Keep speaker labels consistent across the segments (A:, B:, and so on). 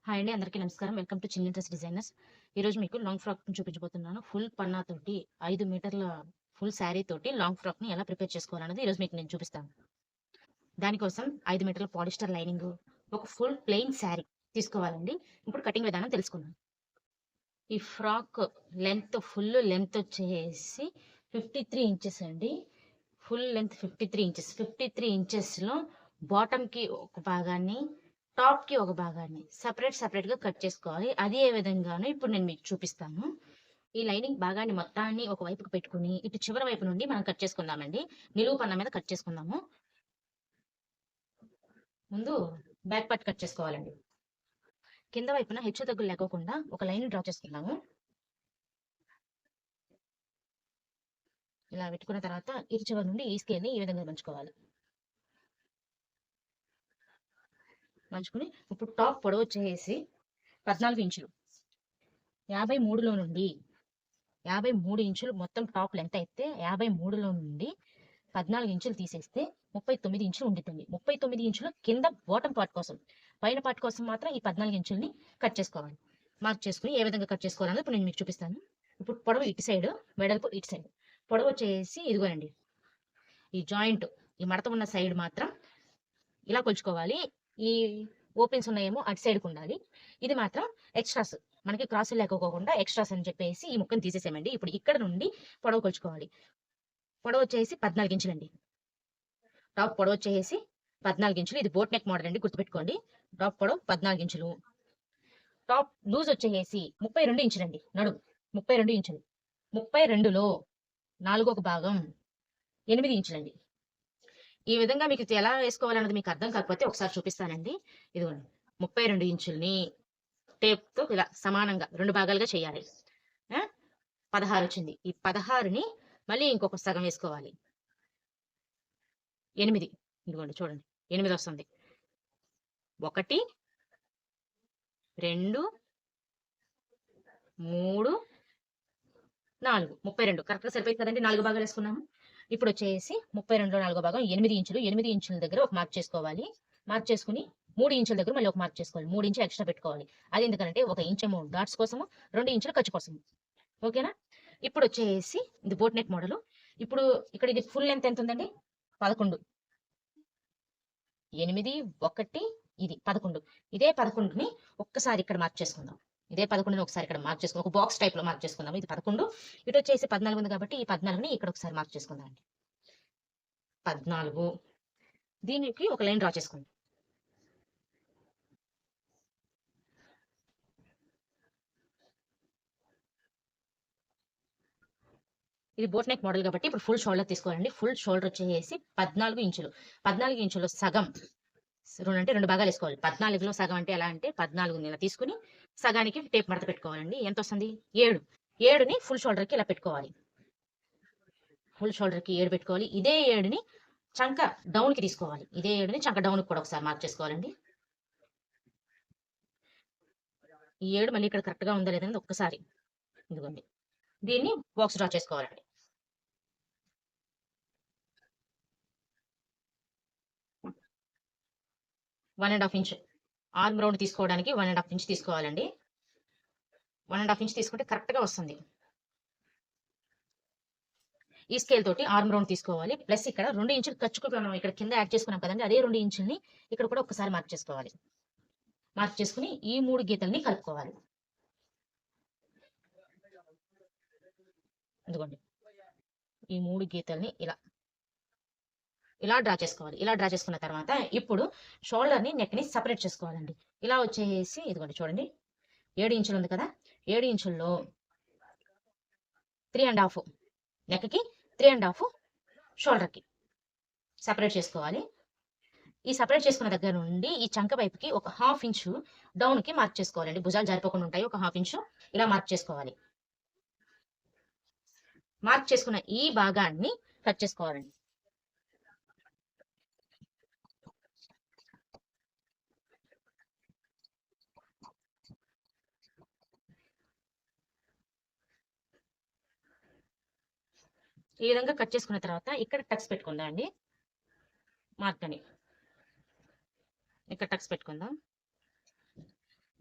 A: Hi అండి, అందరికీ నమస్కారం. వెల్కమ్ టు చిన్ని డ్రెస్ డిజైనర్స్. ఈరోజు మీకు లాంగ్ ఫ్రాక్‌ని చూపించబోతున్నాను. ఫుల్ పన్నా తోటి 5 మీటర్ల ఫుల్ శారీ తోటి లాంగ్ ఫ్రాక్‌ని ఎలా ప్రిపేర్ చేసుకోవాలన్నది ఈరోజు మీకు నేను చూపిస్తాను. దానికోసం 5 మీటర్ల పాలిస్టర్ లైనింగు, ఒక ఫుల్ ప్లెయిన్ శారీ తీసుకోవాలండి. ఇప్పుడు కటింగ్ విధానం తెలుసుకుందాం. ఈ ఫ్రాక్ ఫుల్ లెంత్ వచ్చేసి 53 ఇంచెస్ అండి. Full length 53 inches. 53 ఇంచెస్‌లో బాటమ్‌కి ఒక భాగాన్ని, టాప్‌కి ఒక భాగాన్ని సెపరేట్‌గా కట్ చేసుకోవాలి. అది ఏ విధంగానో ఇప్పుడు నేను మీకు చూపిస్తాను. ఈ లైనింగ్ భాగాన్ని మొత్తాన్ని ఒక వైపుకి పెట్టుకొని, ఇటు చివరి వైపు నుండి మనం కట్ చేసుకుందామండి. నిలువు పన్న మీద కట్ చేసుకుందాము. ముందు బ్యాక్ పార్ట్ కట్ చేసుకోవాలండి. కింద వైపున హెచ్చు తగ్గులు లేకోకుండా ఒక లైన్ డ్రా చేసుకుందాము. ఇలా పెట్టుకున్న తర్వాత ఇటు చివరి నుండి ఈ స్కేల్‌ని ఈ విధంగా మలుచుకోవాలి. మలుచుకొని ఇప్పుడు టాప్ పొడవు వచ్చేసి 14 ఇంచులు. 53లో నుండి 53 ఇంచులు మొత్తం టాప్ లెంత్ అయితే 53లో నుండి 14 ఇంచులు తీసేస్తే 39 ఇంచులు ఉండిద్దండి. 39 ఇంచులు కింద బాటమ్ పార్ట్ కోసం. పైన పార్ట్ కోసం మాత్రం ఈ 14 ఇంచుల్ని కట్ చేసుకోవాలి. మార్క్ చేసుకొని ఏ విధంగా కట్ చేసుకోవాలన్నది ఇప్పుడు నేను మీకు చూపిస్తాను. ఇప్పుడు పొడవు ఇటు సైడ్, వెడల్పు ఇటు సైడ్. పొడవు వచ్చేసి ఇదిగోనండి. ఈ జాయింట్, ఈ మడత ఉన్న సైడ్ మాత్రం ఇలా కొలుచుకోవాలి. ఈ ఓపెన్స్ ఉన్నాయేమో అటు సైడ్కి ఉండాలి. ఇది మాత్రం ఎక్స్ట్రాస్, మనకి క్రాసులు లేకపోకుండా ఎక్స్ట్రాస్ అని చెప్పేసి ఈ ముక్కను తీసేసామండి. ఇప్పుడు ఇక్కడ నుండి పొడవు కొలుచుకోవాలి. పొడవు వచ్చేసి 14 ఇంచులండి. టాప్ పొడవు వచ్చేసి 14 ఇంచులు. ఇది బోట్ నెక్ మోడల్ అండి, గుర్తుపెట్టుకోండి. టాప్ పొడవు 14 ఇంచులు. టాప్ లూజ్ వచ్చేసి 32 ఇంచులండి. నడుము 32 ఇంచులు. 32లో 4వ భాగం 8 ఇంచులండి. ఈ విధంగా మీకు ఎలా వేసుకోవాలన్నది మీకు అర్థం కాకపోతే ఒకసారి చూపిస్తానండి. ఇదిగోండి, 32 ఇంచుల్ని టేప్‌తో ఇలా సమానంగా 2 భాగాలుగా చేయాలి. 16 వచ్చింది. ఈ 16ని మళ్ళీ ఇంకొక సగం వేసుకోవాలి. 8, ఇదిగోండి చూడండి, 8 వస్తుంది. 1, 2, 3, 4, 32 కరెక్ట్‌గా సరిపోయింది కదండీ. 4 భాగాలు వేసుకున్నాము. ఇప్పుడు వచ్చేసి 32లో 4వ భాగం 8 ఇంచులు. 8 ఇంచుల దగ్గర ఒక మార్క్ చేసుకోవాలి. మార్క్ చేసుకుని 3 ఇంచుల దగ్గర మళ్ళీ ఒక మార్క్ చేసుకోవాలి. 3 ఇంచులు ఎక్స్ట్రా పెట్టుకోవాలి. అది ఎందుకంటే 1 ఇంచేమో డాట్స్ కోసము, 2 ఇంచులు ఖర్చు కోసము. ఓకేనా? ఇప్పుడు వచ్చేసి ఇది బోట్ నెక్ మోడల్. ఇప్పుడు ఇక్కడ ఇది ఫుల్ లెంత్ ఎంత ఉందండి? 11. 8, 1, ఇది 11. ఇదే 11ని ఒక్కసారి ఇక్కడ మార్క్ చేసుకుందాం. ఇదే 11ని ఒకసారి ఇక్కడ మార్క్ చేసుకుందాం. ఒక బాక్స్ టైప్ లో మార్క్ చేసుకుందాం. ఇది 11, ఇటు వచ్చేసి 14 ఉంది కాబట్టి ఈ 14ని ఇక్కడ ఒకసారి మార్క్ చేసుకుందాం. 14, దీనికి ఒక లైన్ డ్రా చేసుకుందాం. ఇది బోట్ నెక్ మోడల్ కాబట్టి ఇప్పుడు ఫుల్ షోల్డర్ తీసుకోవాలండి. ఫుల్ షోల్డర్ వచ్చేసి 14 ఇంచులు. 14 ఇంచులు సగం, అంటే 2 భాగాలు వేసుకోవాలి. 14లో సగం అంటే ఎలా అంటే 14 ఇలా తీసుకుని సగానికి టేప్ మడత పెట్టుకోవాలండి. ఎంత వస్తుంది? 7. 7ని ఫుల్ షోల్డర్కి ఇలా పెట్టుకోవాలి. ఫుల్ షోల్డర్కి 7 పెట్టుకోవాలి. ఇదే 7ని చంక డౌన్కి తీసుకోవాలి. ఇదే 7ని చంక డౌన్కి కూడా ఒకసారి మార్క్ చేసుకోవాలండి. ఈ 7 మళ్ళీ ఇక్కడ కరెక్ట్గా ఉందా లేదని ఒక్కసారి ఇదిగోండి, దీన్ని బాక్స్ డ్రా చేసుకోవాలండి. 1.5 ఇంచ్ ఆర్మ్ రౌండ్ తీసుకోవడానికి 1.5 ఇంచ్ తీసుకోవాలండి. 1.5 ఇంచ్ తీసుకుంటే కరెక్ట్గా వస్తుంది. ఈ స్కేల్ తోటి ఆర్మ్ రౌండ్ తీసుకోవాలి. ప్లస్ ఇక్కడ 2 ఇంచులు ఖర్చుకు మనం ఇక్కడ కింద యాడ్ చేసుకున్నాం కదండి, అదే 2 ఇంచుల్ని ఇక్కడ కూడా ఒకసారి మార్క్ చేసుకోవాలి. మార్క్ చేసుకుని ఈ 3 గీతల్ని కలుపుకోవాలి. ఇదిగోండి, ఈ 3 గీతల్ని ఇలా డ్రా చేసుకోవాలి. ఇలా డ్రా చేసుకున్న తర్వాత ఇప్పుడు షోల్డర్ని, నెక్ని సపరేట్ చేసుకోవాలండి. ఇలా వచ్చేసి ఇదిగోండి చూడండి, 7 ఇంచులు ఉంది కదా, 7 ఇంచుల్లో 3.5 నెక్కి, 3.5 షోల్డర్కి సపరేట్ చేసుకోవాలి. ఈ సపరేట్ చేసుకున్న దగ్గర నుండి ఈ చంక వైపుకి ఒక 1/2 ఇంచు డౌన్కి మార్క్ చేసుకోవాలండి. భుజాలు జారిపోకుండా ఉంటాయి. ఒక 1/2 ఇంచు ఇలా మార్క్ చేసుకోవాలి. మార్క్ చేసుకున్న ఈ భాగాన్ని కట్ చేసుకోవాలండి. ఈ విధంగా కట్ చేసుకున్న తర్వాత ఇక్కడ టక్స్ పెట్టుకుందాం అండి. మార్క్ అని ఇక్కడ టక్స్ పెట్టుకుందాం.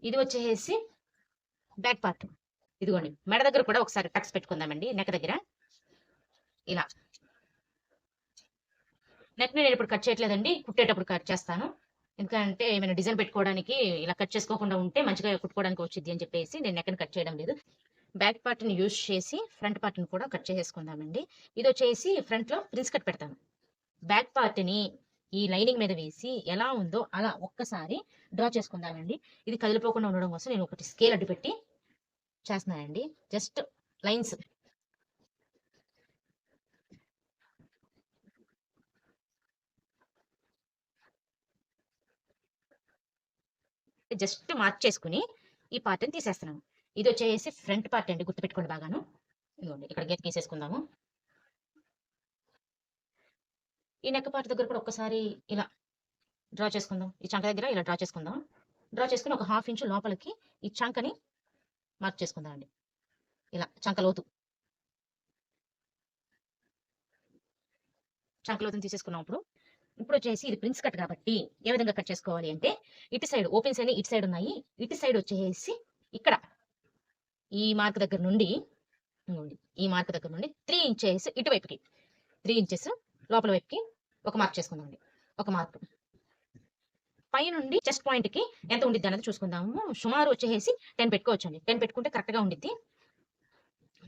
A: ఇది వచ్చేసి బ్యాక్ పార్ట్. ఇదిగోండి మెడ దగ్గర కూడా ఒకసారి టక్స్ పెట్టుకుందామండి. నెక్ దగ్గర ఇలా. నెక్ నేను ఇప్పుడు కట్ చేయట్లేదండి, కుట్టేటప్పుడు కట్ చేస్తాను. ఎందుకంటే ఏమైనా డిజైన్ పెట్టుకోవడానికి ఇలా కట్ చేసుకోకుండా ఉంటే మంచిగా కుట్టుకోవడానికి వచ్చింది అని చెప్పేసి నేను నెక్ని కట్ చేయడం లేదు. బ్యాక్ పార్ట్ని యూజ్ చేసి ఫ్రంట్ పార్ట్ని కూడా కట్ చేసేసుకుందామండి. ఇది వచ్చేసి ఫ్రంట్లో ప్రిన్స్ కట్ పెడతాను. బ్యాక్ పార్ట్ని ఈ లైనింగ్ మీద వేసి ఎలా ఉందో అలా ఒక్కసారి డ్రా చేసుకుందామండి. ఇది కదిలిపోకుండా ఉండడం కోసం నేను ఒకటి స్కేల్ అడ్డు పెట్టి చేస్తున్నానండి. జస్ట్ లైన్స్ జస్ట్ మార్క్ చేసుకుని ఈ పార్ట్ని తీసేస్తున్నాను. ఇది వచ్చేసి ఫ్రంట్ పార్ట్ అండి, గుర్తుపెట్టుకోండి బాగాను. ఇదిగోండి ఇక్కడ గీత గీసేసుకుందాము. ఈ నెక్ పార్ట్ దగ్గర కూడా ఒక్కసారి ఇలా డ్రా చేసుకుందాం. ఈ చంక దగ్గర ఇలా డ్రా చేసుకుందాం. డ్రా చేసుకుని ఒక 1/2 ఇంచు లోపలికి ఈ చంకని మార్క్ చేసుకుందాం అండి. ఇలా చంక లోతుని తీసేసుకున్నాం. ఇప్పుడు వచ్చేసి ఇది ప్రిన్స్ కట్ కాబట్టి ఏ విధంగా కట్ చేసుకోవాలి అంటే, ఇటు సైడ్ ఓపెన్స్ అని ఇటు సైడ్ ఉన్నాయి. ఇటు సైడ్ వచ్చేసి ఇక్కడ ఈ మార్క్ దగ్గర నుండి ఈ మార్క్ దగ్గర నుండి 3 ఇంచెస్ ఇటువైపుకి, 3 ఇంచెస్ లోపల వైపుకి ఒక మార్క్ చేసుకుందామండి. ఒక మార్క్ పై నుండి చెస్ట్ పాయింట్ కి ఎంత ఉండిద్ది అన్నది చూసుకుందాము. సుమారు వచ్చేసి 10 పెట్టుకోవచ్చండి. 10 పెట్టుకుంటే కరెక్ట్ గా ఉండిద్ది.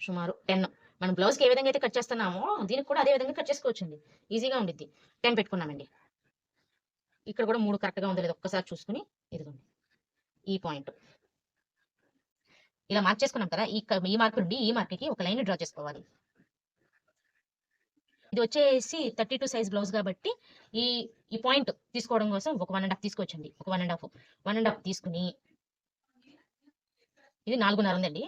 A: సుమారు 10 మనం బ్లౌజ్కి ఏ విధంగా అయితే కట్ చేస్తున్నామో దీనికి కూడా అదే విధంగా కట్ చేసుకోవచ్చండి. ఈజీగా ఉండిద్ది. 10 పెట్టుకున్నామండి. ఇక్కడ కూడా 3 కరెక్ట్ గా ఉందో లేదో ఒక్కసారి చూసుకుని ఇదిగోండి ఈ పాయింట్ ఇలా మార్క్ చేసుకున్నాం కదా. ఈ మార్క్ నుండి ఈ మార్క్ కి ఒక లైన్ డ్రా చేసుకోవాలి. ఇది వచ్చేసి 32 సైజ్ బ్లౌజ్ కాబట్టి ఈ ఈ పాయింట్ తీసుకోవడం కోసం ఒక 1.5 తీసుకోవచ్చండి. ఒక 1.5 తీసుకుని ఇది 4.5 ఉందండి.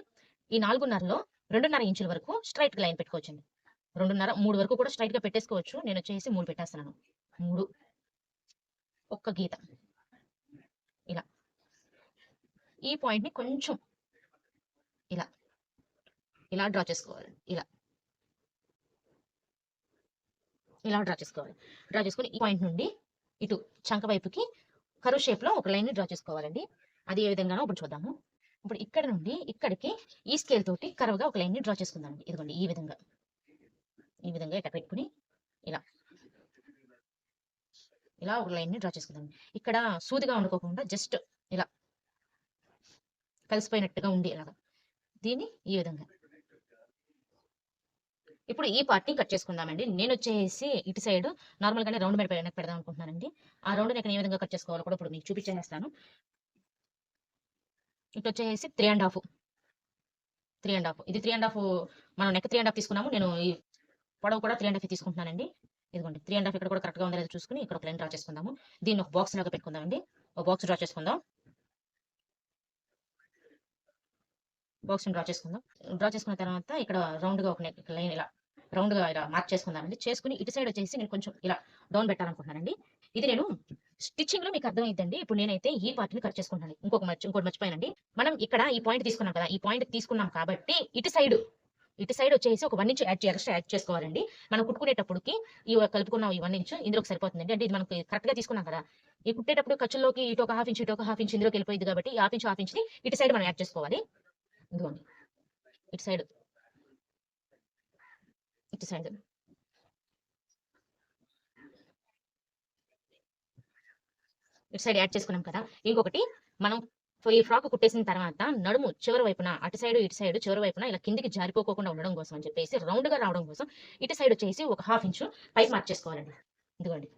A: ఈ 4.5లో 2.5 ఇంచుల వరకు స్ట్రైట్ లైన్ పెట్టుకోవచ్చండి. 2.5 3 వరకు కూడా స్ట్రైట్ గా పెట్టేసుకోవచ్చు. నేను వచ్చేసి 3 పెట్టేస్తున్నాను. 3 ఒక్క గీత ఇలా ఈ పాయింట్ ని కొంచెం ఇలా ఇలా డ్రా చేసుకోవాలి. ఇలా డ్రా చేసుకోవాలి. డ్రా చేసుకుని ఈ పాయింట్ నుండి ఇటు చంక వైపుకి కరువు షేప్ లో ఒక లైన్ ని డ్రా చేసుకోవాలండి. అది ఏ విధంగానో ఇప్పుడు చూద్దాము. ఇప్పుడు ఇక్కడ నుండి ఇక్కడికి ఈ స్కేల్ తోటి కరువుగా ఒక లైన్ ని డ్రా చేసుకుందాం. ఇదిగోండి ఈ విధంగా ఇట్లా పెట్టుకుని ఇలా ఇలా ఒక లైన్ ని డ్రా చేసుకుందాం. ఇక్కడ సూదిగా వండుకోకుండా జస్ట్ ఇలా కలిసిపోయినట్టుగా ఉండి ఇలాగా దీన్ని ఈ విధంగా. ఇప్పుడు ఈ పార్ట్ని కట్ చేసుకుందామండి. నేను వచ్చేసి ఇటు సైడ్ నార్మల్ గానే రౌండ్ మెడ నెక్ పెడదాం అనుకుంటున్నానండి. ఆ రౌండ్ నెక్ ఏ విధంగా కట్ చేసుకోవాలో కూడా ఇప్పుడు మీకు చూపించేస్తాను. ఇటు వచ్చేసి 3.5 ఇది 3.5 మనం నెక్ 3.5 తీసుకున్నాము. నేను ఈ పొడవు కూడా 3.5 తీసుకుంటున్నానండి. ఇదిగోండి 3.5 ఇక్కడ కూడా కరెక్ట్ గా ఉందో లేదో చూసుకుని ఇక్కడ ఒక లైన్ డ్రా చేసుకుందాము. దీన్ని ఒక బాక్స్ లాగా పెట్టుకుందామండి. ఒక బాక్స్ డ్రా చేసుకుందాం. డ్రా చేసుకున్న తర్వాత ఇక్కడ రౌండ్ గా ఒక నెక్ లైన్ ఇలా రౌండ్ గా ఇలా మార్క్ చేసుకుందామండి. చేసుకుని ఇటు సైడ్ వచ్చేసి నేను కొంచెం ఇలా డౌన్ పెట్టాలనుకుంటున్నానండి. ఇది నేను స్టిచ్చింగ్ లో మీకు అర్థమైందండి. ఇప్పుడు నేనైతే ఈ పార్ట్ ని కట్ చేసుకుంటాను. ఇంకోటి మర్చిపోయానండి. మనం ఇక్కడ ఈ పాయింట్ తీసుకున్నాం కదా, ఈ పాయింట్ తీసుకున్నాం కాబట్టి ఇటు సైడ్ వచ్చేసి ఒక 1 ఇంచ్ ఎక్స్ట్రా యాడ్ చేసుకోవాలండి. మనం కుట్టుకునేటప్పటికి ఈ కలుపుకున్న ఈ 1 ఇంచ్ ఇందులోకి సరిపోతుందండి. అంటే ఇది మనకి కరెక్ట్ గా తీసుకున్నాం కదా. ఈ కుట్టేటప్పుడు ఖర్చుల్లోకి ఇటు ఒక 1/2 ఇంచ్ ఇటు ఒక 1/2 ఇంచ్ ఇందులోకి వెళ్ళిపోయింది కాబట్టి ఈ 1/2 ఇంచ్ ని ఇటు సైడ్ మనం యాడ్ చేసుకోవాలి. ఇదిగోండి ఇటు సైడ్ యాడ్ చేసుకున్నాం కదా. ఇంకొకటి మనం ఈ ఫ్రాక్ కుట్టేసిన తర్వాత నడుము చివరి వైపున అటు సైడ్ ఇటు సైడ్ చివరి వైపున ఇలా కిందికి జారిపోకుండా ఉండడం కోసం అని చెప్పేసి రౌండ్ గా రావడం కోసం ఇటు సైడ్ వచ్చేసి ఒక 1/2 ఇంచు పైకి మార్క్ చేసుకోవాలండి. ఇదిగోండి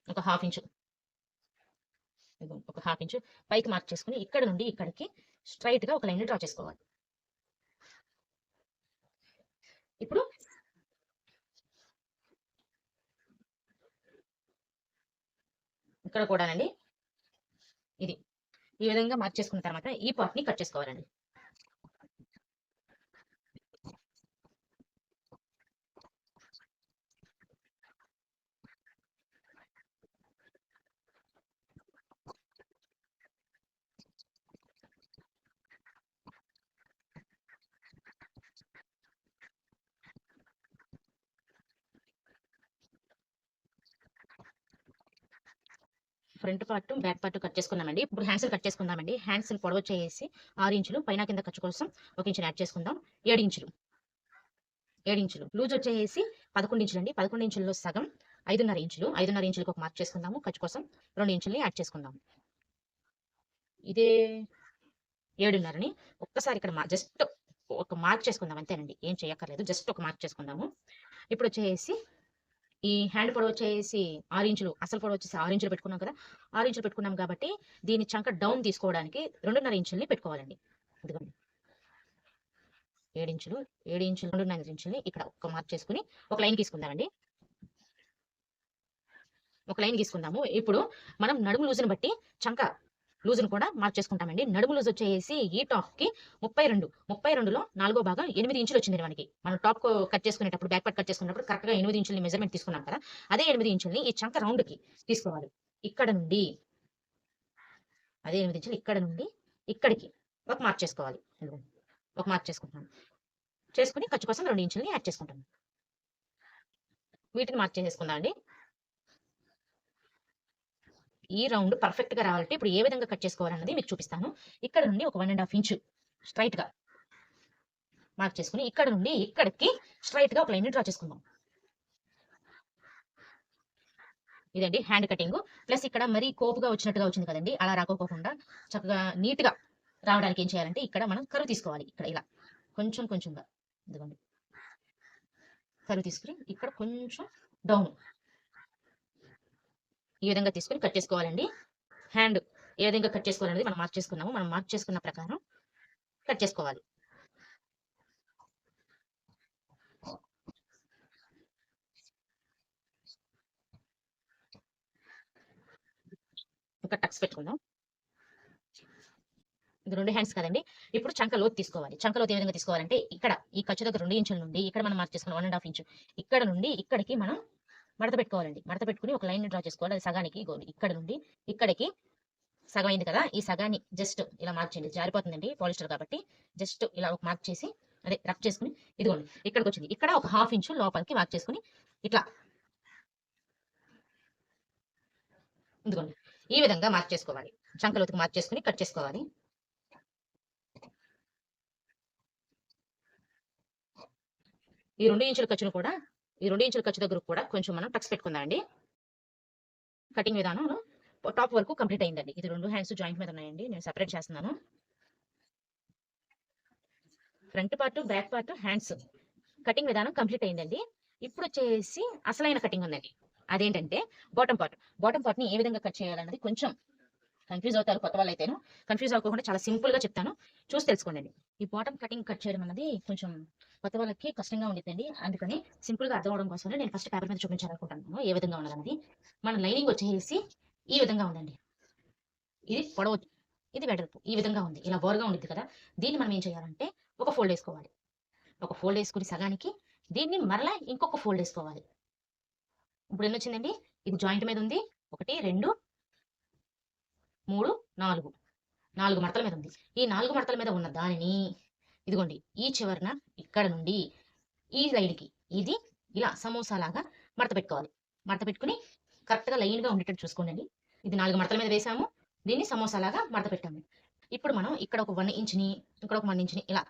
A: ఒక 1/2 ఇంచు పైకి మార్క్ చేసుకుని ఇక్కడ నుండి ఇక్కడికి స్ట్రైట్ గా ఒక లైన్ డ్రా చేసుకోవాలి. ఇప్పుడు ఇక్కడ కూడానండి ఇది ఈ విధంగా మార్క్ చేసుకున్న తర్వాత ఈ పార్ట్ ని కట్ చేసుకోవాలండి. Front part back part cut చేసుకున్నామండి. ఇప్పుడు హ్యాండ్స్ కట్ చేసుకుందామండి. హ్యాండ్స్ పొడవు వచ్చేసి 6 ఇంచులు, పైన కింద ఖర్చు కోసం 1 ఇంచుని యాడ్ చేసుకుందాం. 7 ఇంచులు 7 ఇంచులు లూజ్ వచ్చేసి 11 ఇంచులు అండి. 11 ఇంచుల్లో సగం 5.5 ఇంచులు. 5.5 ఇంచులకు ఒక మార్క్ చేసుకుందాము. ఖర్చు కోసం 2 ఇంచుల్ని యాడ్ చేసుకుందాం. ఇదే 7.5ని ఒక్కసారి ఇక్కడ జస్ట్ ఒక మార్క్ చేసుకుందాం అంతేనండి. ఏం చేయక్కర్లేదు, జస్ట్ ఒక మార్క్ చేసుకుందాము. ఇప్పుడు వచ్చేసి ఈ హ్యాండ్ పొడవు వచ్చేసి 6 ఇంచులు, అసలు పొడవు వచ్చేసి 6 ఇంచులు పెట్టుకున్నాం కదా. 6 ఇంచులు పెట్టుకున్నాం కాబట్టి దీని చంక డౌన్ తీసుకోవడానికి 2.5 ఇంచుల్ని పెట్టుకోవాలండి. ఇదిగోండి 7 ఇంచులు 2.5 ఇంచుల్ని ఇక్కడ ఒక మార్క్ చేసుకుని ఒక లైన్ గీసుకుందామండి. ఒక లైన్ గీసుకుందాము. ఇప్పుడు మనం నడుము లూజుని బట్టి చంక లూజును కూడా మార్క్ చేసుకుంటామండి. నడుము లూజ్ వచ్చేసి ఈ టాప్ కి 32లో 4వ భాగం 8 ఇంచులు వచ్చింది మనకి. మనం టాప్ కట్ చేసుకునేటప్పుడు, బ్యాక్ పార్ట్ కట్ చేసుకున్నప్పుడు కరెక్ట్ గా 8 ఇంచుల్ని మెజర్మెంట్ తీసుకున్నాం కదా. అదే 8 ఇంచుల్ని ఈ చంక రౌండ్ కి తీసుకోవాలి. ఇక్కడ నుండి అదే 8 ఇంచులు ఇక్కడ నుండి ఇక్కడికి ఒక మార్క్ చేసుకోవాలి. ఒక మార్క్ చేసుకుంటున్నాను. చేసుకుని ఖర్చు కోసం 2 ఇంచుల్ని యాడ్ చేసుకుంటాను. వీటిని మార్క్ చేసేసుకుందాం అండి. ఈ రౌండ్ పర్ఫెక్ట్ గా రావాలంటే ఇప్పుడు ఏ విధంగా కట్ చేసుకోవాలన్నది మీకు చూపిస్తాను. ఇక్కడ నుండి ఒక 1.5 ఇంచు స్ట్రైట్ గా మార్క్ చేసుకుని ఇక్కడ నుండి ఇక్కడికి స్ట్రైట్ గా ఒక లైన్ డ్రా చేసుకుందాం. ఇదండి హ్యాండ్ కటింగ్. ప్లస్ ఇక్కడ మరీ కోపుగా వచ్చినట్టుగా వచ్చింది కదండి, అలా రాకోకుండా చక్కగా నీట్ గా రావడానికి ఏం చేయాలంటే ఇక్కడ మనం కరువు తీసుకోవాలి. ఇక్కడ ఇలా కొంచెం కొంచెంగా ఇదిగోండి కరువు తీసుకుని ఇక్కడ కొంచెం డౌన్ ఈ విధంగా తీసుకుని కట్ చేసుకోవాలండి. హ్యాండ్ ఏ విధంగా కట్ చేసుకోవాలనేది మనం మార్క్ చేసుకున్నాము. మనం మార్క్ చేసుకున్న ప్రకారం కట్ చేసుకోవాలి. ఒక టక్స్ పెట్టుకుందాం. ఇది 2 హ్యాండ్స్ కదండి. ఇప్పుడు చంక లోతు తీసుకోవాలి. చంక లోతు ఏ విధంగా తీసుకోవాలంటే ఇక్కడ ఈ ఖర్చు దగ్గర 2 ఇంచుల నుండి ఇక్కడ మనం మార్క్ చేసుకున్నాం 1.5 ఇంచు. ఇక్కడ నుండి ఇక్కడికి మనం మడత పెట్టుకోవాలండి. మడత పెట్టుకుని ఒక లైన్ డ్రా చేసుకోవాలి. అది సగానికి ఇక్కడ నుండి ఇక్కడికి సగం అయింది కదా. ఈ సగాన్ని జస్ట్ ఇలా మార్క్ చేయండి. జారిపోతుందండి పాలిస్టర్ కాబట్టి. జస్ట్ ఇలా ఒక మార్క్ చేసి అదే రఫ్ చేసుకుని ఇదిగోండి ఇక్కడికి వచ్చింది. ఇక్కడ ఒక 1/2 ఇంచు లోపలికి మార్క్ చేసుకుని ఇట్లా ఇదిగోండి ఈ విధంగా మార్క్ చేసుకోవాలి. చంకలోతుకి మార్క్ చేసుకుని కట్ చేసుకోవాలి. ఈ 2 ఇంచుల ఖర్చును కూడా ఈ 2 ఇంచుల ఖర్చు దగ్గర కూడా కొంచెం మనం టక్స్ పెట్టుకుందాం అండి. కటింగ్ విధానం టాప్ వరకు కంప్లీట్ అయిందండి. ఇది 2 హ్యాండ్స్ జాయింట్ మీద ఉన్నాయండి. నేను సెపరేట్ చేస్తున్నాను. Front part back part hands cutting విధానం కంప్లీట్ అయిందండి. ఇప్పుడు వచ్చేసి అసలైన కటింగ్ ఉందండి. అదేంటంటే బాటమ్ పార్ట్ ని ఏ విధంగా కట్ చేయాలన్నది కొంచెం కన్ఫ్యూజ్ అవుతారు కొత్త వాళ్ళు అయితేను. కన్ఫ్యూజ్ అవ్వకుండా చాలా సింపుల్ గా చెప్తాను, చూసి తెలుసుకోండి. ఈ బాటమ్ కటింగ్ కట్ చేయడం అన్నది కొంచెం కొత్త వాళ్ళకి కష్టంగా ఉండిద్దండి. అందుకని సింపుల్ గా అర్థం అవడం కోసమే నేను ఫస్ట్ పేపర్ మీద చూపించాలనుకుంటున్నాను ఏ విధంగా ఉన్నదన్నది. మన లైనింగ్ వచ్చేసి ఈ విధంగా ఉందండి. ఇది పొడవు, ఇది వెడల్పు ఈ విధంగా ఉంది. ఇలా బోర్గా ఉండిద్ది కదా. దీన్ని మనం ఏం చేయాలంటే ఒక ఫోల్డ్ వేసుకోవాలి. ఒక ఫోల్డ్ వేసుకుని సగానికి దీన్ని మరలా ఇంకొక ఫోల్డ్ వేసుకోవాలి. ఇప్పుడు ఎన్ని వచ్చిందండి? ఇది జాయింట్ మీద ఉంది. 1 2 3 4 4 మడతల మీద ఉంది. ఈ 4 మడతల మీద ఉన్న దానిని ఇదిగోండి ఈ చివరన ఇక్కడ నుండి ఈ సైడ్కి ఇది ఇలా సమోసా లాగా మడత పెట్టుకోవాలి. మడత పెట్టుకుని కరెక్ట్గా లైన్గా ఉండేటట్టు చూసుకోండి. ఇది 4 మడతల మీద వేసాము, దీన్ని సమోసా లాగా మడత పెట్టాము. ఇప్పుడు మనం ఇక్కడ ఒక 1 ఇంచుని ఇక్కడ ఒక 1 ఇంచుని ఇలా,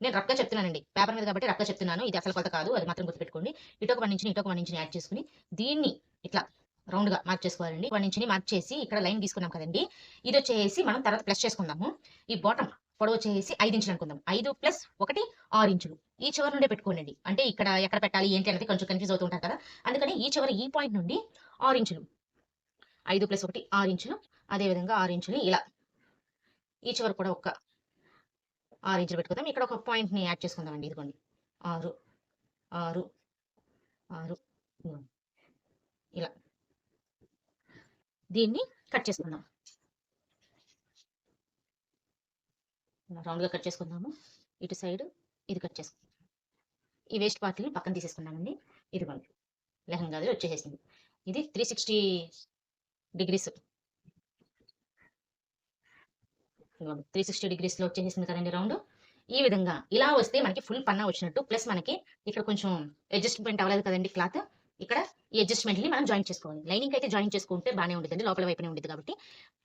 A: నేను రఫ్గా చెప్తున్నానండి పేపర్ మీద కాబట్టి రఫ్గా చెప్తున్నాను. ఇది అసలు కొలత కాదు, అది మాత్రం గుర్తుపెట్టుకోండి. ఇటు ఒక 1 ఇంచుని ఇటు ఒక 1 ఇంచుని యాడ్ చేసుకుని దీన్ని ఇట్లా రౌండ్ గా మార్క్ చేసుకోవాలండి. 1 ఇంచుని మార్క్ చేసి ఇక్కడ లైన్ తీసుకున్నాం కదండి. ఇది వచ్చేసి మనం తర్వాత ప్లస్ చేసుకుందాము. ఈ బాటమ్ పొడవు వచ్చేసి 5 ఇంచులు అనుకుందాం. 5 + 1 6 ఇంచులు. ఈ చివరి నుండే పెట్టుకోండి. అంటే ఇక్కడ ఎక్కడ పెట్టాలి ఏంటి అనేది కొంచెం కన్ఫ్యూజ్ అవుతూ ఉంటారు కదా. అందుకని ఈ చివరి ఈ పాయింట్ నుండి 6 ఇంచులు, 5 + 1 6 ఇంచులు. అదేవిధంగా 6 ఇంచులు ఇలా ఈ చివరి కూడా ఒక 6 ఇంచులు పెట్టుకుందాం. ఇక్కడ ఒక పాయింట్ ని యాడ్ చేసుకుందామండి. ఇదిగోండి 6 6 6 ఇలా దీన్ని కట్ చేసుకుందాం. రౌండ్ గా కట్ చేసుకుందాము. ఇటు సైడ్ ఇది కట్ చేసుకుందాం. ఈ వేస్ట్ పార్ట్ని పక్కన తీసేసుకుందామండి. ఇదిగోండి లెహంగాది వచ్చేసేసింది. ఇది 360 డిగ్రీస్ 360 డిగ్రీస్లో వచ్చేసింది కదండి రౌండ్. ఈ విధంగా ఇలా వస్తే మనకి ఫుల్ పన్నా వచ్చినట్టు. ప్లస్ మనకి ఇక్కడ కొంచెం అడ్జస్ట్మెంట్ అవ్వలేదు కదండి క్లాత్. ఇక్కడ ఈ అడ్జస్ట్మెంట్ని మనం జాయిన్ చేసుకోవాలి. లైనింగ్ అయితే జాయిన్ చేసుకుంటే బాగానే ఉంటుందండి, లోపల వైపునే ఉంటుంది కాబట్టి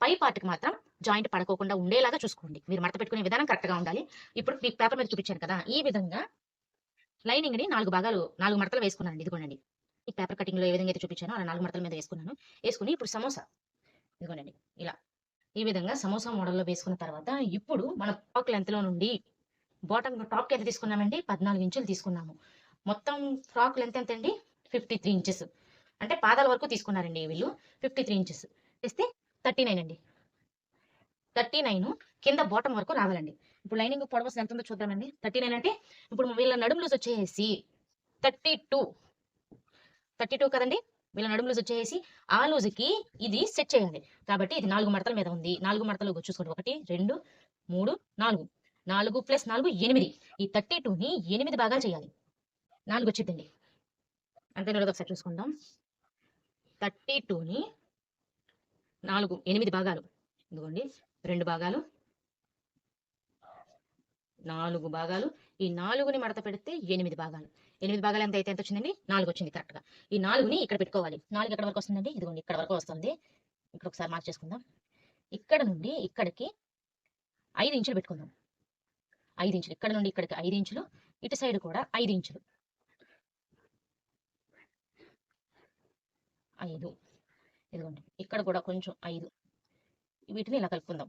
A: పై పార్ట్కి మాత్రం జాయింట్ పడుకోకుండా ఉండేలాగా చూసుకోండి. మీరు మడత పెట్టుకునే విధానం కరెక్ట్గా ఉండాలి. ఇప్పుడు మీకు పేపర్ మీద చూపించాను కదా, ఈ విధంగా లైనింగ్ని 4 మడతలు వేసుకున్నానండి. ఇదిగోండి, ఈ పేపర్ కటింగ్లో ఏ విధంగా అయితే చూపించానో అలా 4 మడతల మీద వేసుకున్నాను. వేసుకుని ఇప్పుడు సమోసా ఇదిగోనండి ఇలా ఈ విధంగా సమోసా మోడల్లో వేసుకున్న తర్వాత ఇప్పుడు మన ఫ్రాక్ లెంత్లో నుండి బాటమ్ టాప్కి ఎంత తీసుకున్నామండి, 14 ఇంచులు తీసుకున్నాము. మొత్తం ఫ్రాక్ లెంత్ ఎంత అండి, 53 ఇంచెస్. అంటే పాదాల వరకు తీసుకున్నారండి వీళ్ళు. 53 ఇంచెస్ ఇస్తే 39 అండి. 39 కింద బాటమ్ వరకు రావాలండి. ఇప్పుడు లైనింగ్ పొడవు ఎంత ఉందో చూద్దామండి. 39 అంటే ఇప్పుడు వీళ్ళ నడుము లూజ్ వచ్చేసి 32 కదండి. వీళ్ళ నడుము లూజ్ వచ్చేసి ఆ లూజ్కి ఇది సెట్ చేయాలి. కాబట్టి ఇది 4 మడతల మీద ఉంది. 4 మడతలు చూసుకోండి. 1 2 3 4 4 + 4 8. ఈ 32ని 8 భాగాలు చేయాలి. 4 వచ్చిందండి. అంతేనా లేదో ఒకసారి చూసుకుందాం. 32ని 8 భాగాలు. ఇదిగోండి 2 భాగాలు, 4 భాగాలు. ఈ 4ని మడత పెడితే 8 భాగాలు. 8 భాగాలు ఎంత అయితే ఎంత వచ్చిందండి, 4 వచ్చింది కరెక్ట్గా. ఈ 4ని ఇక్కడ పెట్టుకోవాలి. 4 ఎక్కడ వరకు వస్తుందండి, ఇదిగోండి ఇక్కడ వరకు వస్తుంది. ఇక్కడ ఒకసారి మార్చేసుకుందాం. ఇక్కడ నుండి ఇక్కడికి 5 ఇంచులు పెట్టుకుందాం. 5 ఇంచులు ఇక్కడ నుండి ఇక్కడికి 5 ఇంచులు, ఇటు సైడ్ కూడా 5 ఇంచులు. 5 ఇదిగోండి ఇక్కడ కూడా కొంచెం 5. వీటిని ఇలా కలుపుకుందాం.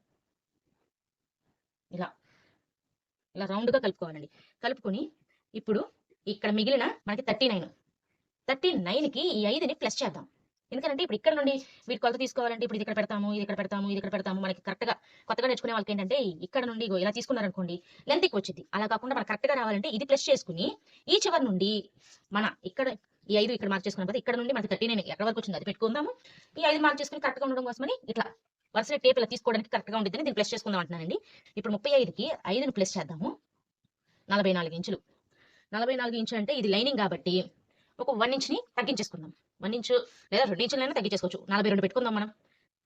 A: ఇలా ఇలా రౌండ్గా కలుపుకోవాలండి. కలుపుకొని ఇప్పుడు ఇక్కడ మిగిలిన మనకి 39కి ఈ 5ని ప్లస్ చేద్దాం. ఎందుకంటే ఇప్పుడు ఇక్కడ నుండి వీటి కొలత తీసుకోవాలంటే ఇప్పుడు ఇది ఇక్కడ పెడతాము, ఇది ఇక్కడ పెడతాము, ఇది ఇక్కడ పెడతాము. మనకి కరెక్ట్గా కొత్తగా నేర్చుకునే వాళ్ళకి ఏంటంటే ఇక్కడ నుండి ఇలా తీసుకున్నారనుకోండి లెంత్ ఎక్కువ వచ్చింది. అలా కాకుండా మనకు కరెక్ట్గా రావాలంటే ఇది ప్లస్ చేసుకుని ఈ చివరి నుండి మన ఇక్కడ ఈ 5 ఇక్కడ మార్క్ చేసుకున్నాం కదా, ఇక్కడ నుండి మనకి 39 ఎక్కడ వరకు వచ్చింది అది పెట్టుకుందాము. ఈ 5 మార్క్ చేసుకుని కరెక్ట్గా ఉండడం కోసమని ఇట్లా వరుసగా టేప్ ఇలా తీసుకోవడానికి కరెక్ట్గా ఉంటుందని దీన్ని ప్లస్ చేసుకుందాం అంటున్నానండి. ఇప్పుడు 35కి 5ని ప్లస్ చేద్దాము. 44 ఇంచులు. 44 ఇంచులు అంటే ఇది లైనింగ్ కాబట్టి ఒక 1 ఇంచ్ని తగ్గించేసుకుందాం. 1 ఇంచు లేదా 2 ఇంచులైనా తగ్గించేసుకోవచ్చు. 42 పెట్టుకుందాం మనం.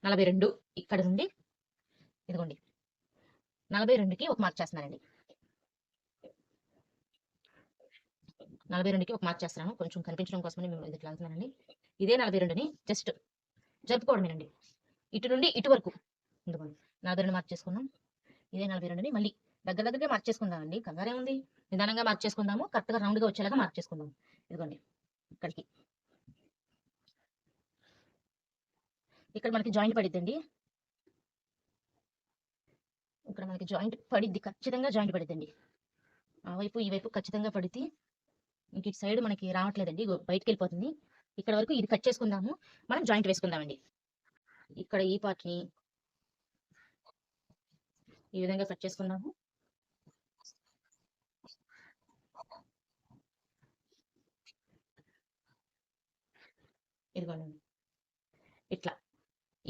A: 42 ఇక్కడ నుండి ఇదిగోండి 42కి ఒక మార్క్ చేస్తున్నానండి. 42కి ఒక మార్క్ చేస్తున్నాను. కొంచెం కనిపించడం కోసమని మేము ఇట్లా వెళ్తున్నానండి. ఇదే 42ని జస్ట్ జరుపుకోవడమేనండి. ఇటు నుండి ఇటు వరకు ఇదిగోండి 42 మార్క్ చేసుకున్నాం. ఇదే 42ని మళ్ళీ దగ్గరగా మార్క్ చేసుకుందామండి. కంగారే ఉంది, నిదానంగా మార్క్ చేసుకుందాము. కరెక్ట్గా రౌండ్గా వచ్చేలాగా మార్క్ చేసుకుందాం. ఇదిగోండి ఇక్కడికి ఇక్కడ మనకి జాయింట్ పడిద్దండి. ఇక్కడ మనకి జాయింట్ పడిద్ది, ఖచ్చితంగా జాయింట్ పడిద్దండి. ఆ వైపు ఈ వైపు ఖచ్చితంగా పడితే ఇంక ఇటు సైడ్ మనకి రావట్లేదండి, బయటకు వెళ్ళిపోతుంది. ఇక్కడ వరకు ఇది కట్ చేసుకుందాము, మనం జాయింట్ వేసుకుందామండి. ఇక్కడ ఈ పార్ట్ని ఈ విధంగా కట్ చేసుకుందాము. ఇదిగోండి ఇట్లా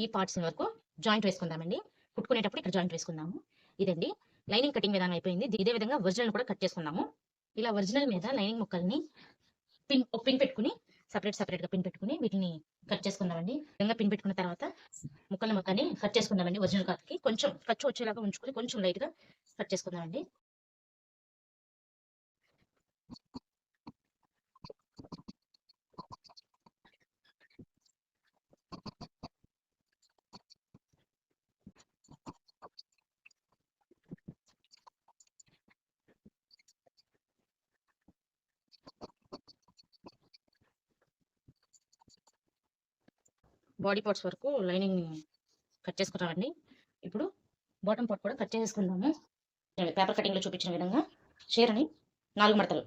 A: ఈ పార్ట్స్ వరకు జాయింట్ వేసుకుందామండి. కుట్టుకునేటప్పుడు ఇక్కడ జాయింట్ వేసుకుందాము. ఇదండి లైనింగ్ కటింగ్ విధానం అయిపోయింది. ఇదే విధంగా ఒరిజినల్ కూడా కట్ చేసుకుందాము. ఇలా ఒరిజినల్ మీద లైనింగ్ ముక్కల్ని పిన్ పెట్టుకుని సపరేట్గా పిన్ పెట్టుకుని వీటిని కట్ చేసుకుందామండి. విధంగా పిన్ పెట్టుకున్న తర్వాత ముక్కల్ని మొత్తాన్ని కట్ చేసుకుందామండి. ఒరిజినల్ కట్కి కొంచెం ఖర్చు వచ్చేలాగా ఉంచుకొని కొంచెం లైట్గా కట్ చేసుకుందామండి. బాడీ పార్ట్స్ వరకు లైనింగ్ కట్ చేసుకుంటామండి. ఇప్పుడు బాటమ్ పార్ట్ కూడా కట్ చేసుకుందాము. పేపర్ కటింగ్లో చూపించిన విధంగా చీరని 4 మడతలు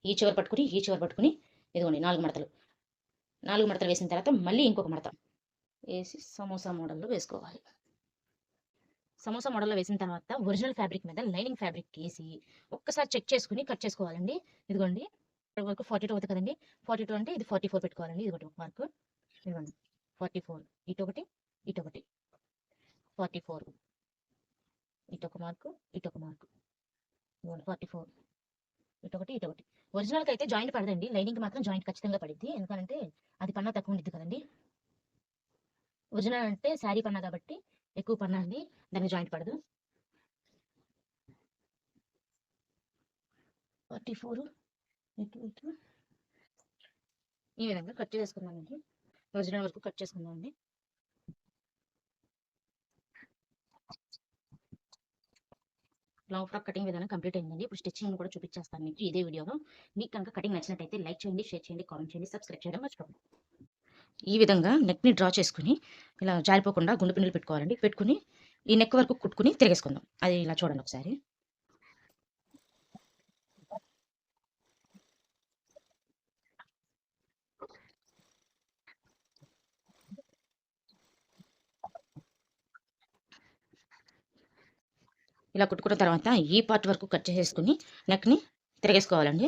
A: ఈ చివరి పట్టుకుని ఇదిగోండి 4 మడతలు. 4 మడతలు వేసిన తర్వాత మళ్ళీ ఇంకొక మడత వేసి సమోసా మోడల్లో వేసుకోవాలి. సమోసా మోడల్లో వేసిన తర్వాత ఒరిజినల్ ఫ్యాబ్రిక్ మీద లైనింగ్ ఫ్యాబ్రిక్ వేసి ఒక్కసారి చెక్ చేసుకుని కట్ చేసుకోవాలండి. ఇదిగోండి ఇక్కడ వరకు 42 అవుతుంది కదండి. 42 అంటే ఇది 44 పెట్టుకోవాలండి. ఇదిగోటి ఒక మార్కు. ఇదిగోండి 44 ఇటొకటి 44 ఇటొక మార్కు 44 ఇటొకటి. ఒరిజినల్కి అయితే జాయింట్ పడదండి, లైనింగ్ మాత్రం జాయింట్ ఖచ్చితంగా పడిద్ది. ఎందుకంటే అది పన్నా తక్కువ ఉండిద్ది కదండి. ఒరిజినల్ అంటే శారీ పన్నా కాబట్టి ఎక్కువ పన్నా అండి, దానికి జాయింట్ పడదు. 44 ఇటు ఈ విధంగా కట్ చేసుకుందామండి. ఒరిజినల్ వరకు కట్ చేసుకుందామండి. లాంగ్ ఫ్రాక్ కటింగ్ విధానం కంప్లీట్ అయిందండి. ఇప్పుడు స్టిచ్చింగ్ కూడా చూపించేస్తాను మీకు ఇదే వీడియోలో. మీకు కనుక కటింగ్ నచ్చినట్టయితే లైక్ చేయండి, షేర్ చేయండి, కామెంట్ చేయండి, సబ్స్క్రైబ్ చేయడం మర్చిపోకండి. ఈ విధంగా నెక్ని డ్రా చేసుకుని ఇలా జారిపోకుండా గుండు పిన్నులు పెట్టుకోవాలండి. పెట్టుకుని ఈ నెక్ వరకు కుట్టుకుని తిరిగేసుకుందాం. అది ఇలా చూడండి ఒకసారి. ఇలా కుట్టుకున్న తర్వాత ఈ పార్ట్ వరకు కట్ చేసేసుకుని నెక్ని తిరిగేసుకోవాలండి.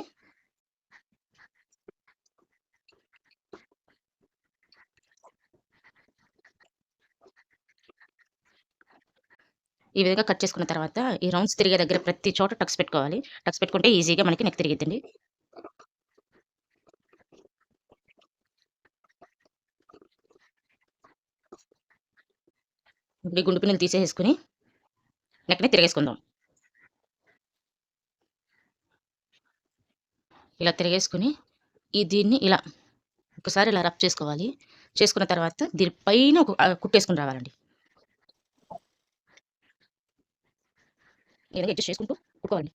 A: ఈ విధంగా కట్ చేసుకున్న తర్వాత ఈ రౌండ్స్ తిరిగే దగ్గర ప్రతి చోట టక్స్ పెట్టుకోవాలి. టక్స్ పెట్టుకుంటే ఈజీగా మనకి నెక్ తిరిగిద్దండి. ఇప్పుడు ఈ గుండు పిన్నులు తీసేసుకుని నెక్ని తిరిగేసుకుందాం. ఇలా తిరిగేసుకుని దీన్ని ఇలా ఒకసారి ఇలా రబ్ చేసుకోవాలి. చేసుకున్న తర్వాత దీనిపైన ఒక కుట్టేసుకుని రావాలండి. ఇలా అడ్జస్ట్ చేసుకుంటూ కుట్టుకోవాలి.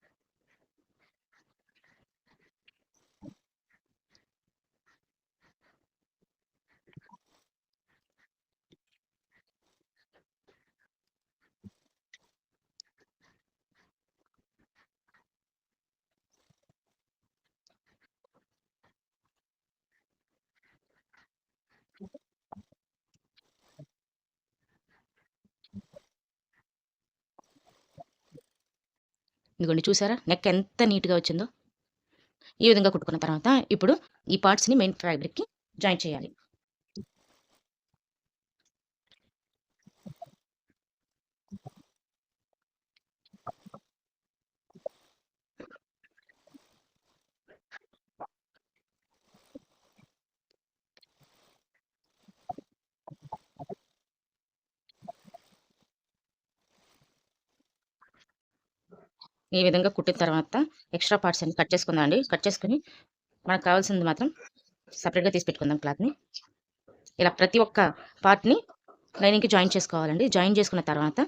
A: ఇదిగోండి చూసారా నెక్ ఎంత నీట్‌గా వచ్చిందో. ఈ విధంగా కుట్టుకున్న తర్వాత ఇప్పుడు ఈ పార్ట్స్‌ని మెయిన్ ఫ్యాబ్రిక్‌కి జాయిన్ చేయాలి. ఈ విధంగా కుట్టిన తర్వాత ఎక్స్‌ట్రా పార్ట్స్ అన్ని కట్ చేసుకుందాం అండి. కట్ చేసుకొని మనకు కావాల్సింది మాత్రం సెపరేట్‌గా తీసి పెట్టుకుందాం క్లాత్‌ని. ఇలా ప్రతి ఒక్క పార్ట్‌ని లైనింగ్‌కి జాయిన్ చేసుకోవాలండి. జాయిన్ చేసుకున్న తర్వాత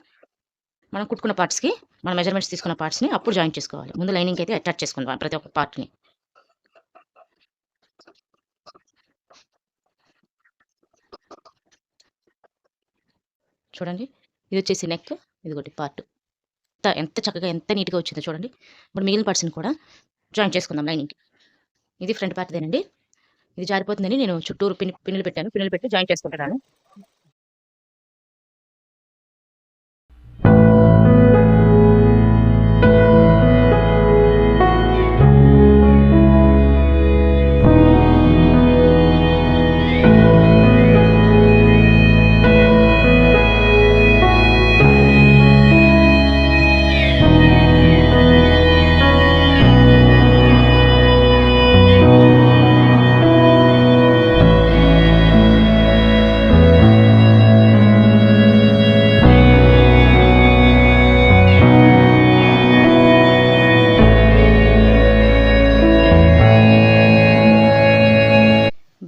A: మనం కుట్టుకున్న పార్ట్స్‌కి మన మెజర్‌మెంట్స్ తీసుకున్న పార్ట్స్‌ని అప్పుడు జాయిన్ చేసుకోవాలి. ముందు లైనింగ్‌కి అయితే అటాచ్ చేసుకుందాం ప్రతి ఒక్క పార్ట్‌ని. చూడండి ఇది వచ్చేసి నెక్, ఇదిగోటి పార్ట్. ఎంత చక్కగా ఎంత నీట్‌గా వచ్చిందో చూడండి. ఇప్పుడు మిగిలిన పార్ట్స్‌ని కూడా జాయిన్ చేసుకుందాం లైనింగ్‌కి. ఇది ఫ్రంట్ పార్ట్‌దేనండి. ఇది జారిపోతుందని నేను చుట్టూరు పిన్నులు పెట్టాను. పిన్నులు పెట్టి జాయిన్ చేసుకుంటున్నాను.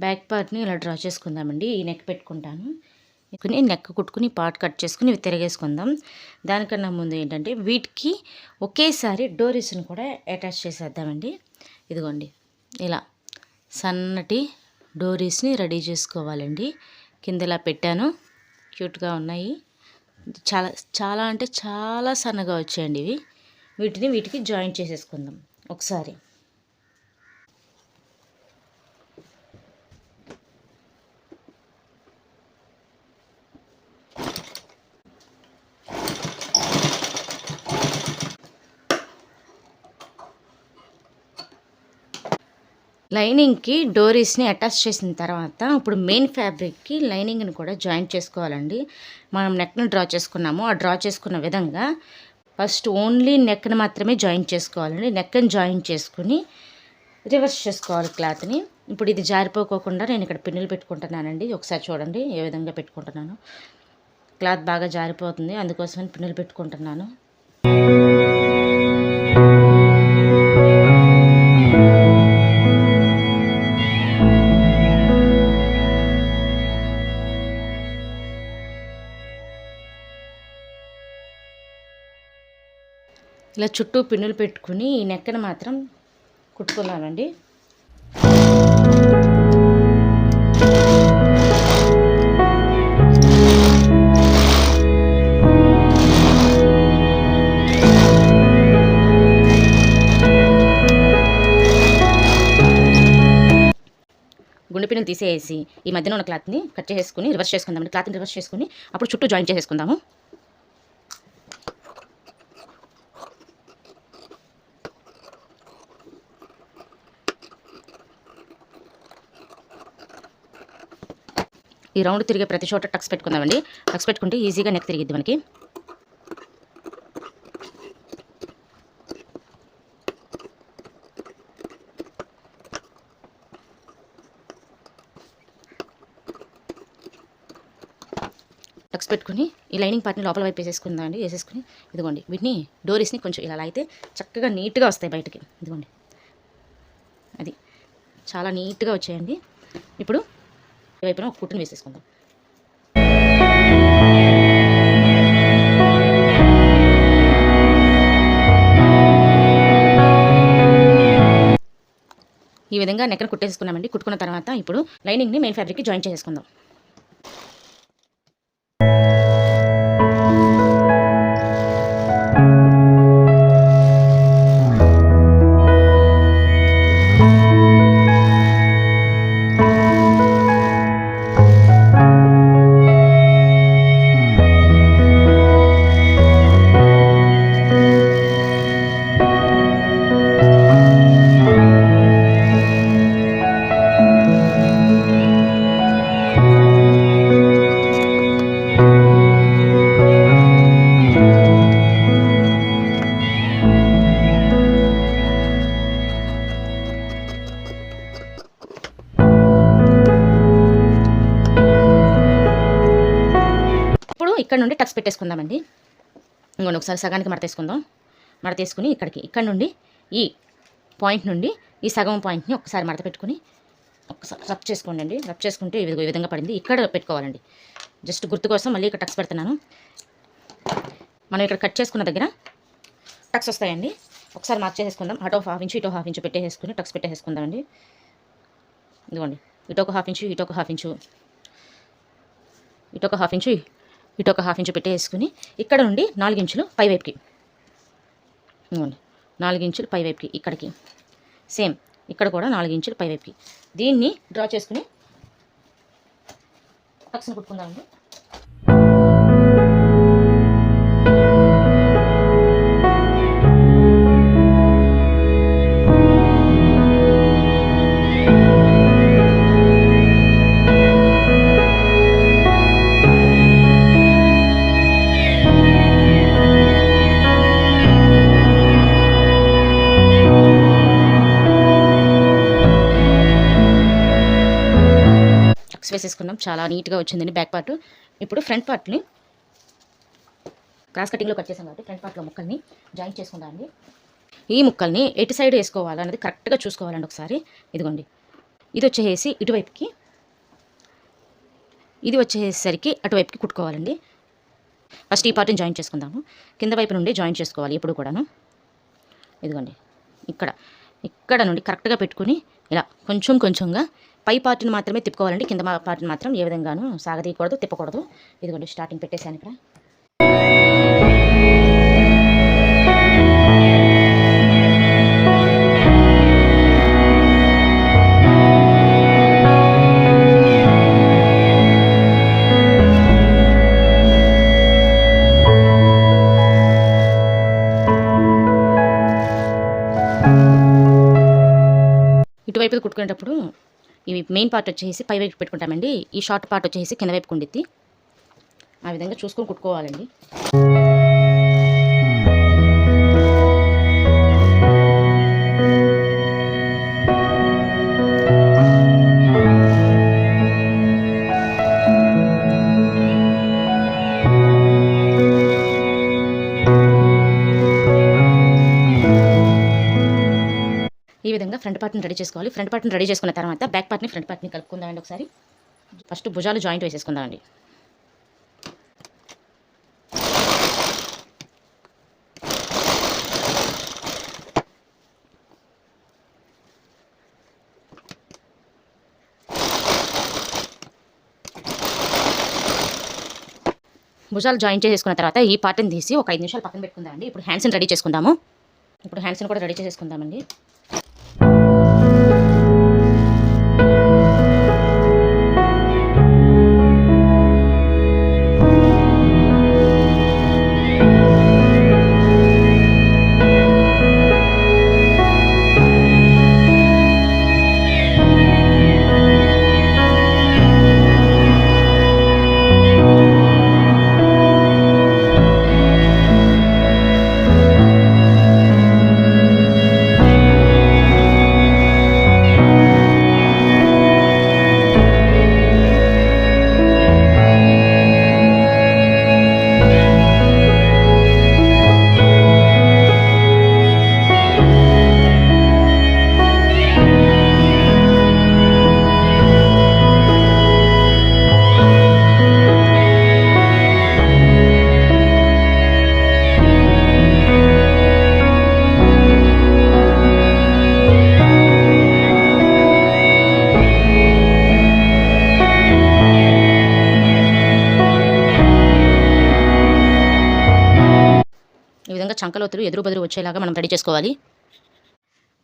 A: బ్యాక్ పార్ట్‌ని ఇలా డ్రా చేసుకుందామండి. ఈ నెక్ పెట్టుకుంటాను. నెక్ కుట్టుకుని పార్ట్ కట్ చేసుకుని ఇవి తిరిగేసుకుందాం. దానికన్నా ముందు ఏంటంటే వీటికి ఒకేసారి డోరీస్‌ని కూడా అటాచ్ చేసేద్దామండి. ఇదిగోండి ఇలా సన్నటి డోరీస్‌ని రెడీ చేసుకోవాలండి. కింద ఇలా పెట్టాను. క్యూట్‌గా ఉన్నాయి. చాలా చాలా అంటే చాలా సన్నగా వచ్చాయండి ఇవి. వీటికి జాయిన్ చేసేసుకుందాం ఒకసారి. లైనింగ్‌కి డోరీస్‌ని అటాచ్ చేసిన తర్వాత ఇప్పుడు మెయిన్ ఫ్యాబ్రిక్‌కి లైనింగ్‌ని కూడా జాయిన్ చేసుకోవాలండి. మనం నెక్‌ని డ్రా చేసుకున్నాము. ఆ డ్రా చేసుకున్న విధంగా ఫస్ట్ ఓన్లీ నెక్‌ని మాత్రమే జాయిన్ చేసుకోవాలండి. నెక్‌ని జాయిన్ చేసుకుని రివర్స్ చేసుకోవాలి క్లాత్‌ని. ఇప్పుడు ఇది జారిపోకోకుండా నేను ఇక్కడ పిన్నులు పెట్టుకుంటున్నానండి. ఒకసారి చూడండి ఏ విధంగా పెట్టుకుంటున్నానో. క్లాత్ బాగా జారిపోతుంది. అందుకోసమని పిన్నులు పెట్టుకుంటున్నాను. ఇలా చుట్టూ పిన్నులు పెట్టుకుని ఈ నెక్కను మాత్రం కుట్టుకున్నానండి. గుండె పిన్నులు తీసేసి ఈ మధ్యన ఉన్న క్లాత్ని కట్ చేసుకుని రివర్స్ చేసుకుందామండి. క్లాత్ని రివర్స్ చేసుకుని అప్పుడు చుట్టూ జాయిన్ చేసేసుకుందాము. ఈ రౌండ్ తిరిగే ప్రతి చోట టక్స్ పెట్టుకుందామండి. టక్స్ పెట్టుకుంటే ఈజీగా నెక్ తిరిగిద్ది మనకి. టక్స్ పెట్టుకుని ఈ లైనింగ్ పార్ట్ని లోపల వైపు వేసేసుకుందామండి. వేసేసుకుని ఇదిగోండి వీటిని డోరీస్ని కొంచెం ఇలా అయితే చక్కగా నీట్గా వస్తాయి బయటకి. ఇదిగోండి అది చాలా నీట్గా వచ్చాయండి. ఇప్పుడు ఈ వైపున ఒక కుట్టుని వేసేసుకుందాం. ఈ విధంగా నెక్కను కుట్టేసుకున్నామండి. కుట్టుకున్న తర్వాత ఇప్పుడు లైనింగ్ని మెయిన్ ఫ్యాబ్రిక్కి జాయిన్ చేసేసుకుందాం. ఇక్కడ నుండి టక్స్ పెట్టేసుకుందామండి. ఇంకొండి ఒకసారి సగానికి మడతేసుకుందాం. మడతేసుకుని ఇక్కడ నుండి ఈ పాయింట్ నుండి ఈ సగం పాయింట్ని ఒకసారి మడత పెట్టుకుని ఒకసారి రబ్ చేసుకోండి అండి. రబ్ చేసుకుంటే ఈ విధంగా పడింది. ఇక్కడ పెట్టుకోవాలండి. జస్ట్ గుర్తు కోసం మళ్ళీ ఇక్కడ టక్స్ పెడుతున్నాను. మనం ఇక్కడ కట్ చేసుకున్న దగ్గర టక్స్ వస్తాయండి. ఒకసారి మార్క్ చేసేసుకుందాం. అటో హాఫ్ ఇంచు ఇటో హాఫ్ ఇంచు పెట్టేసుకుని టక్స్ పెట్టేసుకుందామండి. ఇదిగోండి ఇటొక హాఫ్ ఇంచు ఇటొక హాఫ్ ఇంచు ఇటొక హాఫ్ ఇంచు ఇటొక హాఫ్ ఇంచు పెట్టేసుకుని ఇక్కడ నుండి 4 ఇంచులు పైవైపుకి, ఇదిగోండి 4 ఇంచులు పైవైపుకి ఇక్కడికి, సేమ్ ఇక్కడ కూడా 4 ఇంచులు పైవైపుకి దీన్ని డ్రా చేసుకుని టక్స్ని కుట్టుకుందామండి. వేసేసుకున్నాం. చాలా నీట్గా వచ్చిందండి బ్యాక్ పార్ట్. ఇప్పుడు ఫ్రంట్ పార్ట్ని క్రాస్ కటింగ్లో కట్ చేసాం కాబట్టి ఫ్రంట్ పార్ట్లో ముక్కల్ని జాయిన్ చేసుకుందాం అండి. ఈ ముక్కల్ని ఎటు సైడ్ వేసుకోవాలన్నది కరెక్ట్గా చూసుకోవాలండి ఒకసారి. ఇదిగోండి ఇది వచ్చేసి ఇటువైపుకి, ఇది వచ్చేసరికి అటువైపుకి కుట్టుకోవాలండి. ఫస్ట్ ఈ పార్ట్ని జాయిన్ చేసుకుందాము. కింద వైపు నుండి జాయిన్ చేసుకోవాలి ఎప్పుడు కూడాను. ఇదిగోండి ఇక్కడ నుండి కరెక్ట్గా పెట్టుకుని ఇలా కొంచెంగా పై పార్ట్ని మాత్రమే తిప్పుకోవాలండి. కింద పార్ట్ని మాత్రం ఏ విధంగానూ సాగదీయకూడదు, తిప్పకూడదు. ఇదిగోండి స్టార్టింగ్ పెట్టేశాను ఇక్కడ. ఇటువైపు కుట్టుకునేటప్పుడు ఇవి మెయిన్ పార్ట్ వచ్చేసి పై వైపు పెట్టుకుంటామండి. ఈ షార్ట్ పార్ట్ వచ్చేసి కింద వైపు ఉండిద్ది. ఆ విధంగా చూసుకొని కుట్టుకోవాలండి. ఈ విధంగా ఫ్రంట్ పార్ట్ని రెడీ చేసుకోవాలి. ఫ్రంట్ పార్ట్ని రెడీ చేసుకున్న తర్వాత బ్యాక్ పార్ట్ని ఫ్రంట్ పార్ట్ని కలుపుకుందామండి ఒకసారి. ఫస్ట్ భుజాలు జాయింట్ వేసేసుకుందామండి. భుజాలు జాయిన్ చేసేసుకున్న తర్వాత ఈ పార్ట్ని తీసి ఒక 5 నిమిషాలు పక్కన పెట్టుకుందామండి. ఇప్పుడు హ్యాండ్స్ని రెడీ చేసుకుందాము. ఇప్పుడు హ్యాండ్స్ని కూడా రెడీ చేసేసుకుందామండి. ఈ విధంగా చంకలోతులు ఎదురు బదురు వచ్చేలాగా మనం రెడీ చేసుకోవాలి.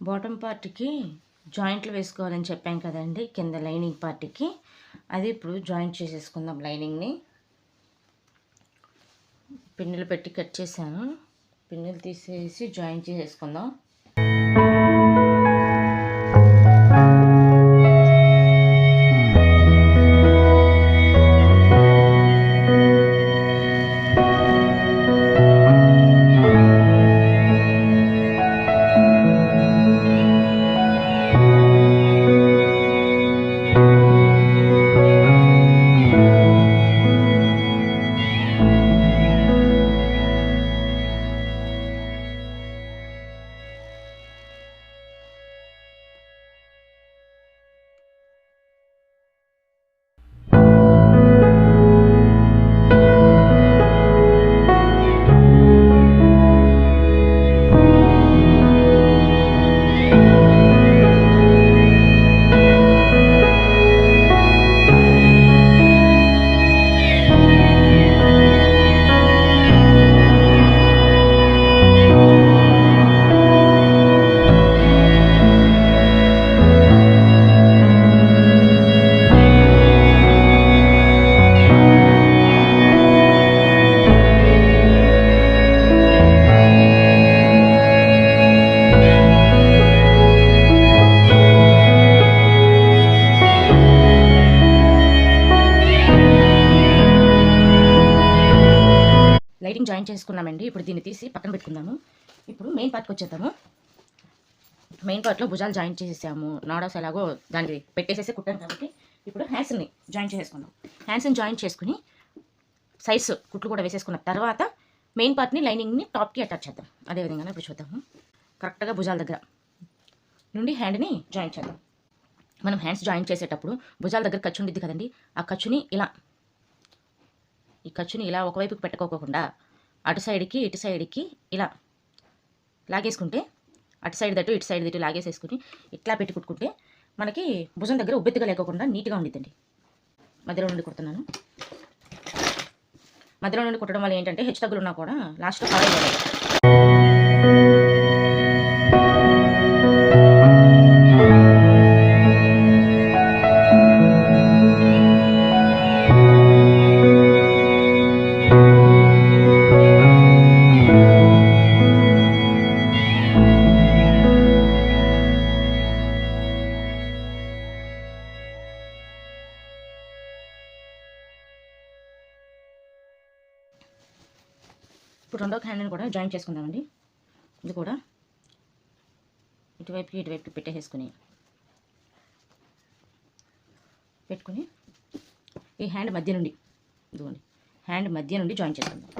A: బాటమ్ పార్ట్కి జాయింట్లు వేసుకోవాలని చెప్పాం కదండి, కింద లైనింగ్ పార్ట్కి. అది ఇప్పుడు జాయింట్ చేసేసుకుందాం. లైనింగ్ని పిన్నులు పెట్టి కట్ చేశాను. పిన్నులు తీసేసి జాయింట్ చేసేసుకుందాం. లైటింగ్ జాయిన్ చేసుకున్నామండి. ఇప్పుడు దీన్ని తీసి పక్కన పెట్టుకుందాము. ఇప్పుడు మెయిన్ పార్ట్కి వచ్చేద్దాము. మెయిన్ పార్ట్లో భుజాలు జాయిన్ చేసేసాము. నాడాస్ ఎలాగో దానికి పెట్టేసేసి కుట్టాను కాబట్టి ఇప్పుడు హ్యాండ్స్ని జాయిన్ చేసేసుకుందాం. హ్యాండ్స్ని జాయిన్ చేసుకుని సైడ్స్ కుట్లు కూడా వేసేసుకున్న తర్వాత మెయిన్ పార్ట్ని లైనింగ్ని టాప్కి అటాచ్ చేద్దాం. అదేవిధంగా ఇప్పుడు చూద్దాము. కరెక్ట్గా భుజాల దగ్గర నుండి హ్యాండ్ని జాయిన్ చేద్దాం. మనం హ్యాండ్స్ జాయిన్ చేసేటప్పుడు భుజాల దగ్గర ఖర్చు ఉండిద్ది కదండి, ఆ ఖర్చుని ఈ ఖర్చుని ఇలా ఒకవైపుకి పెట్టుకోకుండా అటు సైడ్కి ఇటు సైడ్కి ఇలా లాగేసుకుంటే, అటు సైడ్ దట్టు ఇటు సైడ్ దట్టు లాగేసేసుకుని ఇట్లా పెట్టి కుట్టుకుంటే మనకి భుజం దగ్గర ఉబ్బెత్తుగా లేకోకుండా నీట్గా ఉండిద్దండి. మధ్యలో నుండి కుడుతున్నాను. మధ్యలో నుండి కుట్టడం వల్ల ఏంటంటే హెచ్చు తగ్గులు ఉన్నా కూడా లాస్ట్లో కవర్ అయ్యాలి. ఇప్పుడు రెండో హ్యాండ్ని కూడా జాయిన్ చేసుకుందామండి. ఇది కూడా ఇటువైపుకి పెట్టుకుని ఈ హ్యాండ్ మధ్య నుండి ఇదిగోండి, హ్యాండ్ మధ్య నుండి జాయిన్ చేసుకుందాం.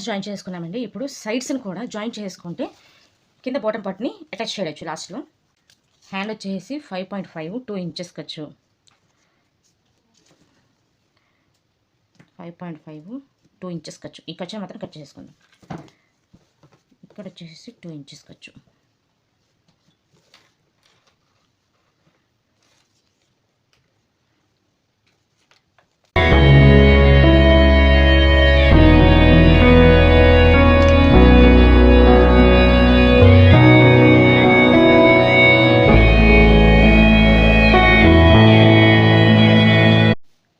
A: హ్యాండ్స్ జాయిన్ చేసుకున్నామండి. ఇప్పుడు సైడ్స్ని కూడా జాయిన్ చేసుకుంటే కింద బాటమ్ పార్ట్ని అటాచ్ చేయవచ్చు. లాస్ట్లో హ్యాండ్ వచ్చేసి 5.5 2 ఇంచెస్ ఖర్చు, 5.5 2 ఇంచెస్ ఖర్చు. ఈ ఖర్చుని మాత్రం కట్ చేసుకుందాం. ఇక్కడ వచ్చేసి 2 ఇంచెస్ ఖర్చు.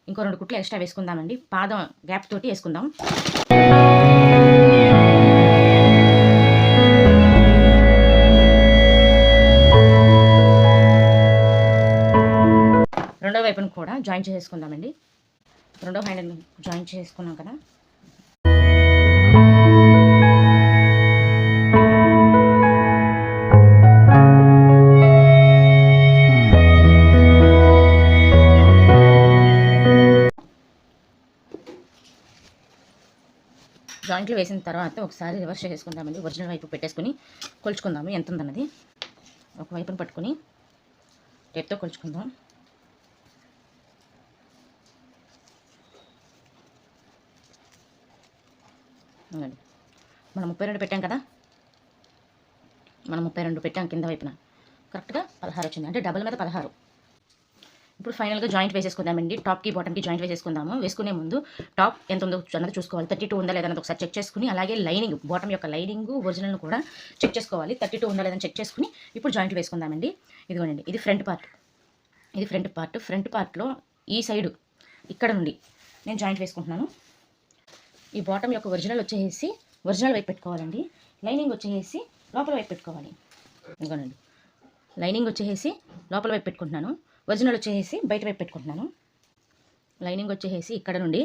A: ఇంకో 2 కుట్లు ఎక్స్ట్రా వేసుకుందామండి. పాదం గ్యాప్ తోటి వేసుకుందాం. రెండో వైపును కూడా జాయిన్ చేసుకుందామండి. రెండో హ్యాండ్ జాయిన్ చేసుకున్నాం కదా, జాయింట్లు వేసిన తర్వాత ఒకసారి రివర్స్ చేసుకుందామండి. ఒరిజినల్ వైపు పెట్టేసుకుని కొలుచుకుందాము ఎంత ఉందన్నది. ఒక వైపును పట్టుకుని టేప్తో కొలుచుకుందాం. మనం 32 పెట్టాం కదా, మనం 32 పెట్టాం కింద వైపున, కరెక్ట్గా 16 వచ్చింది. అంటే డబల్ మీద 16. ఇప్పుడు ఫైనల్గా జాయింట్ వేసేసుకుందామండి. టాప్కి బాటమ్కి జాయింట్ వేసేసుకుందాము. వేసుకునే ముందు టాప్ ఎంత ఉందో అన్నది చూసుకోవాలి. 32 ఉందా లేదన్నది ఒకసారి చెక్ చేసుకుని, అలాగే లైనింగ్ బాటమ్ యొక్క లైనింగ్ ఒరిజినల్ను కూడా చెక్ చేసుకోవాలి. 32 ఉందా లేదని చెక్ చేసుకుని ఇప్పుడు జాయింట్ వేసుకుందామండి. ఇదిగోనండి, ఇది ఫ్రంట్ పార్ట్, ఇది ఫ్రంట్ పార్ట్. ఫ్రంట్ పార్ట్లో ఈ సైడు ఇక్కడ నుండి నేను జాయింట్ వేసుకుంటున్నాను. ఈ బాటమ్ యొక్క ఒరిజినల్ వచ్చేసి ఒరిజినల్ వైపు పెట్టుకోవాలండి. లైనింగ్ వచ్చేసి లోపల వైపు పెట్టుకోవాలి. ఇదిగోనండి, లైనింగ్ వచ్చేసి లోపల వైపు పెట్టుకుంటున్నాను, ఒరిజినల్ వచ్చేసి బయట వైపు పెట్టుకుంటున్నాను. లైనింగ్ వచ్చేసి ఇక్కడ నుండి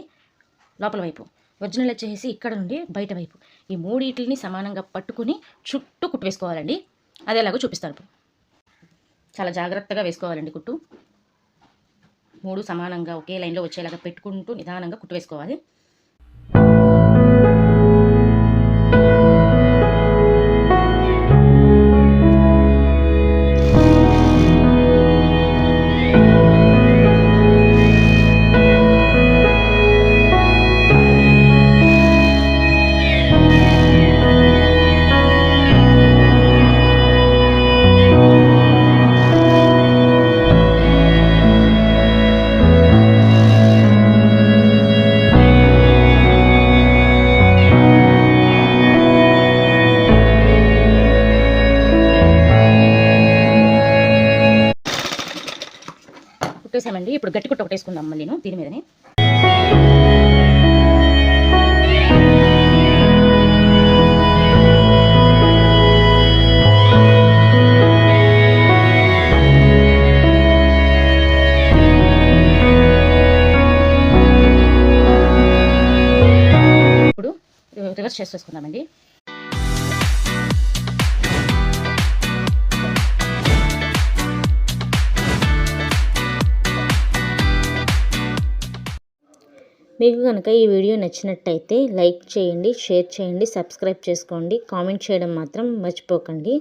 A: లోపల వైపు, ఒరిజినల్ వచ్చేసి ఇక్కడ నుండి బయట వైపు. ఈ మూడింటిని సమానంగా పట్టుకుని చుట్టూ కుట్టు వేసుకోవాలండి. అది ఎలాగో చూపిస్తాను. చాలా జాగ్రత్తగా వేసుకోవాలండి కుట్టు. 3 సమానంగా ఒకే లైన్లో వచ్చేలాగా పెట్టుకుంటూ నిదానంగా కుట్టు వేసుకోవాలి. కుట్టేసామండి. ఇప్పుడు గట్టి కుట్ట ఒకటేసుకుందాం మళ్ళీను దీని మీదనే. ఇప్పుడు రివర్స్ చేసేసుకుందామండి.
B: మీకు కనుక ఈ వీడియో నచ్చినట్టయితే లైక్ చేయండి, షేర్ చేయండి, సబ్స్క్రైబ్ చేసుకోండి, కామెంట్ చేయడం మాత్రం మర్చిపోకండి.